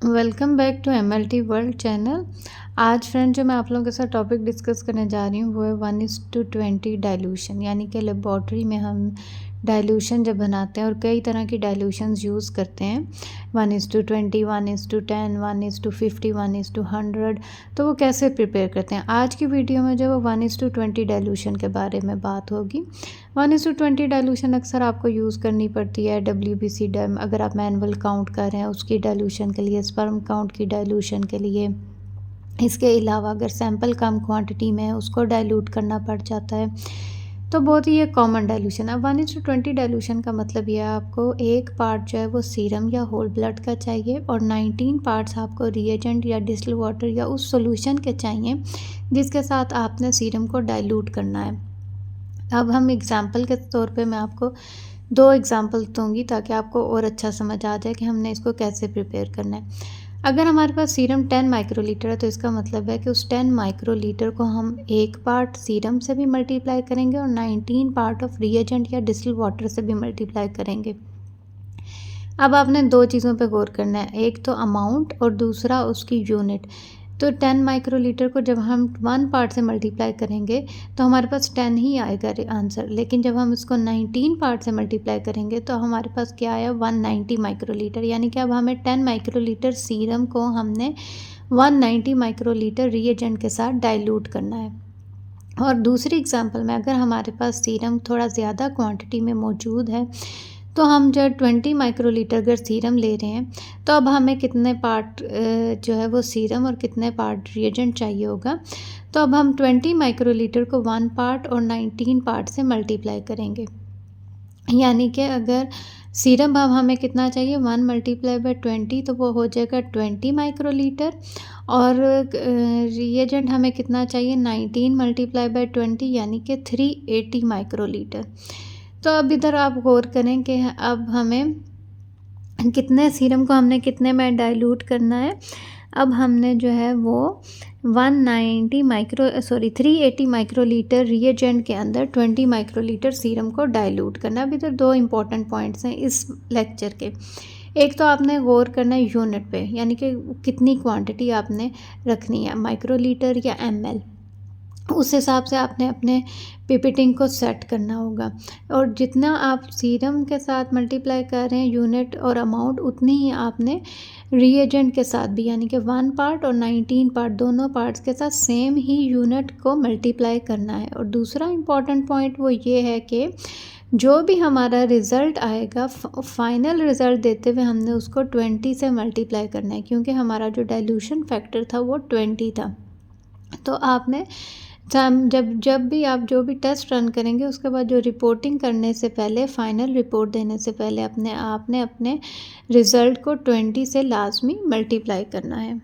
Welcome back to MLT world channel. आज friend जो मैं आप लोगों के साथ टॉपिक डिस्कस करने जा रही हूँ वो है 1:20 डाइल्यूशन, यानी कि लेबॉर्ट्री में हम डाइल्यूशन जब बनाते हैं और कई तरह की डाइल्यूशंस यूज़ करते हैं 1:20, 1:10, 1:50, 1:100, तो वो कैसे प्रिपेयर करते हैं। आज की वीडियो में जो 1:20 डाइल्यूशन के बारे में बात होगी। 1:20 डाइल्यूशन अक्सर आपको यूज़ करनी पड़ती है WBC डैम, अगर आप मैनुअल काउंट कर रहे हैं उसकी डाइल्यूशन के लिए, स्पर्म काउंट की डाइल्यूशन के लिए। इसके अलावा अगर सैंपल कम क्वांटिटी में है उसको डाइल्यूट करना पड़ जाता है, तो बहुत ही ये कॉमन डाइल्यूशन है। 1:20 डाइल्यूशन का मतलब ये है आपको एक पार्ट जो है वो सीरम या होल ब्लड का चाहिए और 19 पार्ट्स आपको रिएजेंट या डिस्टिल वाटर या उस सॉल्यूशन के चाहिए जिसके साथ आपने सीरम को डाइल्यूट करना है। अब हम एग्ज़ाम्पल के तौर पे मैं आपको 2 एग्ज़ाम्पल दूँगी ताकि आपको और अच्छा समझ आ जाए कि हमने इसको कैसे प्रिपेयर करना है। अगर हमारे पास सीरम 10 माइक्रोलीटर है तो इसका मतलब है कि उस 10 माइक्रोलीटर को हम एक पार्ट सीरम से भी मल्टीप्लाई करेंगे और 19 पार्ट ऑफ रिएजेंट या डिस्टिल वाटर से भी मल्टीप्लाई करेंगे। अब आपने 2 चीज़ों पे गौर करना है, एक तो अमाउंट और दूसरा उसकी यूनिट। तो 10 माइक्रोलीटर को जब हम 1 पार्ट से मल्टीप्लाई करेंगे तो हमारे पास 10 ही आएगा आंसर, लेकिन जब हम इसको 19 पार्ट से मल्टीप्लाई करेंगे तो हमारे पास क्या आया 190 माइक्रोलीटर, यानी कि अब हमें 10 माइक्रोलीटर सीरम को हमने 190 माइक्रोलीटर रिएजेंट के साथ डाइल्यूट करना है। और दूसरी एग्जांपल में अगर हमारे पास सीरम थोड़ा ज़्यादा क्वांटिटी में मौजूद है तो हम जब 20 माइक्रोलीटर अगर सीरम ले रहे हैं तो अब हमें कितने पार्ट जो है वो सीरम और कितने पार्ट रिएजेंट चाहिए होगा। तो अब हम 20 माइक्रोलीटर को 1 पार्ट और 19 पार्ट से मल्टीप्लाई करेंगे, यानी कि अगर सीरम अब हमें कितना चाहिए 1 मल्टीप्लाई बाय 20 तो वो हो जाएगा 20 माइक्रोलीटर और रिएजेंट हमें कितना चाहिए 19 मल्टीप्लाई बाय 20 यानी कि 380 माइक्रोलीटर। तो अब इधर आप गौर करें कि अब हमें कितने सीरम को हमने कितने में डाइल्यूट करना है। अब हमने जो है वो 380 माइक्रोलीटर रिएजेंट के अंदर 20 माइक्रोलीटर सीरम को डाइल्यूट करना है। अब इधर 2 इंपॉर्टेंट पॉइंट्स हैं इस लेक्चर के। एक तो आपने गौर करना है यूनिट पे, यानी कि कितनी क्वांटिटी आपने रखनी है, माइक्रोलीटर या ml, उस हिसाब से आपने अपने पीपीटिंग को सेट करना होगा। और जितना आप सीरम के साथ मल्टीप्लाई कर रहे हैं यूनिट और अमाउंट, उतनी ही आपने रिएजेंट के साथ भी, यानी कि 1 पार्ट और 19 पार्ट दोनों पार्ट्स के साथ सेम ही यूनिट को मल्टीप्लाई करना है। और दूसरा इम्पॉर्टेंट पॉइंट वो ये है कि जो भी हमारा रिज़ल्ट आएगा फाइनल रिज़ल्ट देते हुए हमने उसको 20 से मल्टीप्लाई करना है, क्योंकि हमारा जो डाइल्यूशन फैक्टर था वो 20 था। तो आपने जब भी आप जो भी टेस्ट रन करेंगे उसके बाद जो रिपोर्टिंग करने से पहले, फाइनल रिपोर्ट देने से पहले आपने अपने रिज़ल्ट को 20 से लाजमी मल्टीप्लाई करना है।